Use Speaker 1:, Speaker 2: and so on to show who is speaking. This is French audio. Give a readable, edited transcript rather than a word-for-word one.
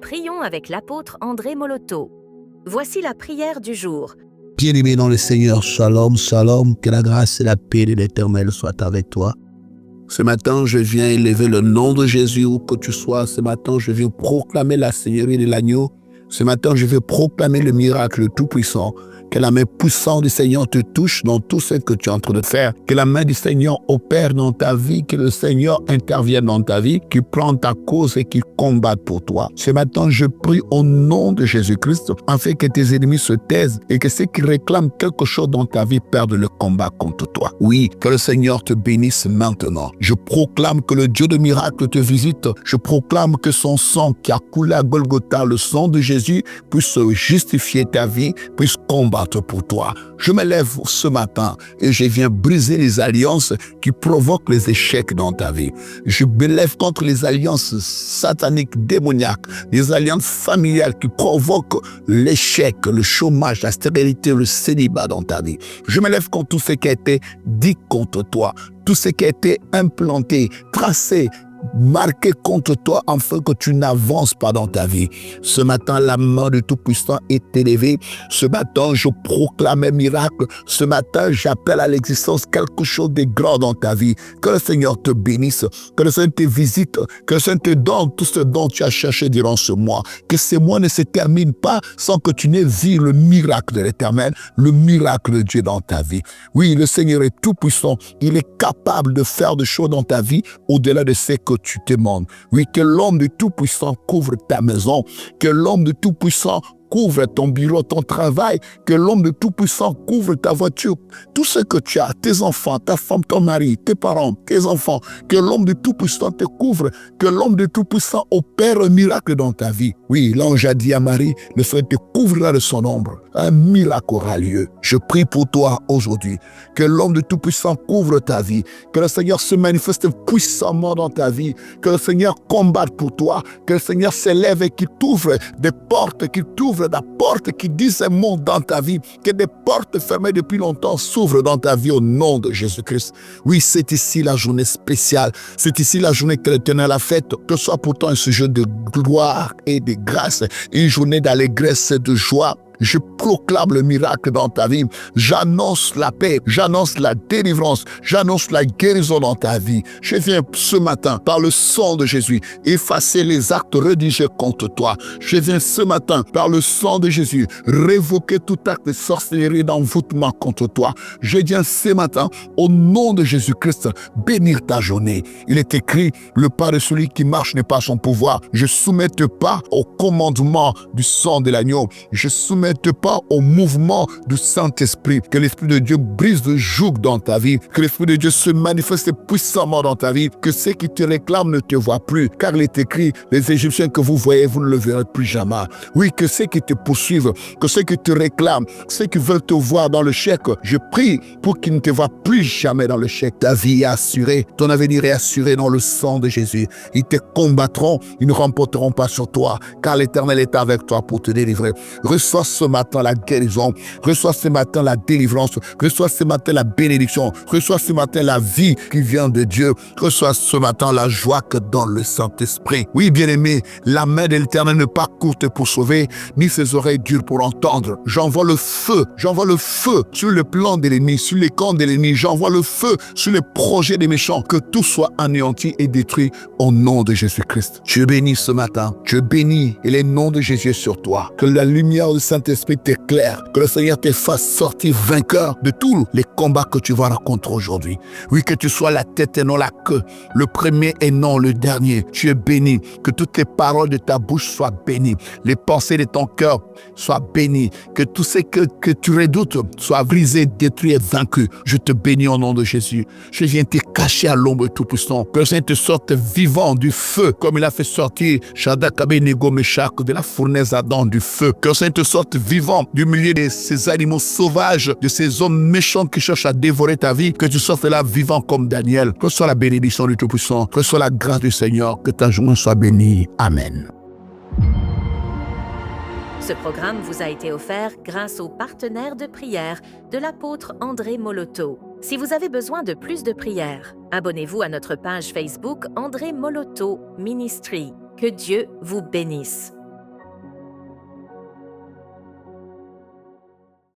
Speaker 1: prions avec l'apôtre André Moloto. Voici la prière du jour.
Speaker 2: Bien-aimé dans le Seigneur, shalom, shalom, que la grâce et la paix de l'Éternel soient avec toi. Ce matin, je viens élever le nom de Jésus où que tu sois. Ce matin, je viens proclamer la Seigneurie de l'agneau. Ce matin, je veux proclamer le miracle tout-puissant. Que la main puissante du Seigneur te touche dans tout ce que tu es en train de faire. Que la main du Seigneur opère dans ta vie. Que le Seigneur intervienne dans ta vie. Qu'il prenne ta cause et qu'il combatte pour toi. Ce matin, je prie au nom de Jésus-Christ afin que tes ennemis se taisent et que ceux qui réclament quelque chose dans ta vie perdent le combat contre toi. Oui, que le Seigneur te bénisse maintenant. Je proclame que le Dieu de miracles te visite. Je proclame que son sang qui a coulé à Golgotha, le sang de Jésus, puisse justifier ta vie, puisse combattre pour toi. Je me lève ce matin et je viens briser les alliances qui provoquent les échecs dans ta vie. Je me lève contre les alliances sataniques, démoniaques, les alliances familiales qui provoquent l'échec, le chômage, la stérilité, le célibat dans ta vie. Je me lève contre tout ce qui a été dit contre toi, tout ce qui a été implanté, tracé, marqué contre toi afin que tu n'avances pas dans ta vie. Ce matin, la main du Tout-Puissant est élevée. Ce matin, je proclame un miracle. Ce matin, j'appelle à l'existence quelque chose de grand dans ta vie. Que le Seigneur te bénisse, que le Seigneur te visite, que le Seigneur te donne tout ce dont tu as cherché durant ce mois. Que ce mois ne se termine pas sans que tu n'aies vu le miracle de l'Éternel, le miracle de Dieu dans ta vie. Oui, le Seigneur est tout-puissant. Il est capable de faire des choses dans ta vie au-delà de ce que tu demandes. Oui, que l'homme de Tout-Puissant couvre ta maison, que l'homme de Tout-Puissant couvre ton bureau, ton travail, que l'homme de Tout-Puissant couvre ta voiture, tout ce que tu as, tes enfants, ta femme, ton mari, tes parents, tes enfants, que l'homme de Tout-Puissant te couvre, que l'homme de Tout-Puissant opère un miracle dans ta vie. Oui, l'ange a dit à Marie, le Seigneur te couvrira de son ombre. Un miracle aura lieu. Je prie pour toi aujourd'hui, que l'homme de Tout-Puissant couvre ta vie, que le Seigneur se manifeste puissamment dans ta vie, que le Seigneur combatte pour toi, que le Seigneur s'élève et qu'il t'ouvre des portes, qu'il t'ouvre la porte qui dit un mot dans ta vie, que des portes fermées depuis longtemps s'ouvrent dans ta vie au nom de Jésus-Christ. Oui, c'est ici la journée spéciale, c'est ici la journée que l'Éternel a faite, que ce soit pourtant un sujet de gloire et de grâce, une journée d'allégresse et de joie. Je proclame le miracle dans ta vie. J'annonce la paix, j'annonce la délivrance, j'annonce la guérison dans ta vie. Je viens ce matin, par le sang de Jésus, effacer les actes rédigés contre toi. Je viens ce matin, par le sang de Jésus, révoquer tout acte de sorcellerie, d'envoûtement contre toi. Je viens ce matin, au nom de Jésus-Christ, bénir ta journée. Il est écrit, le pas de celui qui marche n'est pas son pouvoir. Je soumets pas au commandement du sang de l'agneau. Je soumets pas au mouvement du Saint-Esprit. Que l'Esprit de Dieu brise le joug dans ta vie. Que l'Esprit de Dieu se manifeste puissamment dans ta vie. Que ceux qui te réclament ne te voient plus. Car il est écrit, les Égyptiens que vous voyez, vous ne le verrez plus jamais. Oui, que ceux qui te poursuivent, que ceux qui te réclament, ceux qui veulent te voir dans le chèque, je prie pour qu'ils ne te voient plus jamais dans le chèque. Ta vie est assurée. Ton avenir est assuré dans le sang de Jésus. Ils te combattront. Ils ne remporteront pas sur toi. Car l'Éternel est avec toi pour te délivrer. Reçois ce matin la guérison, reçois ce matin la délivrance, reçois ce matin la bénédiction, reçois ce matin la vie qui vient de Dieu, reçois ce matin la joie que donne le Saint-Esprit. Oui, bien-aimé, la main de l'Éternel n'est pas courte pour sauver, ni ses oreilles dures pour entendre. J'envoie le feu sur le plan de l'ennemi, sur les camps de l'ennemi, j'envoie le feu sur les projets des méchants, que tout soit anéanti et détruit au nom de Jésus-Christ. Tu bénis ce matin, tu bénis et les noms de Jésus sur toi, que la lumière du Saint-Esprit t'éclaire, que le Seigneur te fasse sortir vainqueur de tous les combats que tu vas rencontrer aujourd'hui. Oui, que tu sois la tête et non la queue, le premier et non le dernier. Tu es béni, que toutes les paroles de ta bouche soient bénies, les pensées de ton cœur soient bénies, que tout ce que tu redoutes soit brisé, détruit et vaincu. Je te bénis au nom de Jésus. Je viens te cacher à l'ombre tout-puissant, que le Seigneur te sorte vivant du feu, comme il a fait sortir Shadrach, Abednego, Meshach de la fournaise ardente du feu. Que le Seigneur te sorte vivant du milieu de ces animaux sauvages, de ces hommes méchants qui cherchent à dévorer ta vie, que tu sortes là vivant comme Daniel. Que ce soit la bénédiction du Tout-Puissant, que ce soit la grâce du Seigneur, que ta journée soit bénie. Amen.
Speaker 1: Ce programme vous a été offert grâce aux partenaires de prière de l'apôtre André Moloto. Si vous avez besoin de plus de prières, abonnez-vous à notre page Facebook André Moloto Ministry. Que Dieu vous bénisse.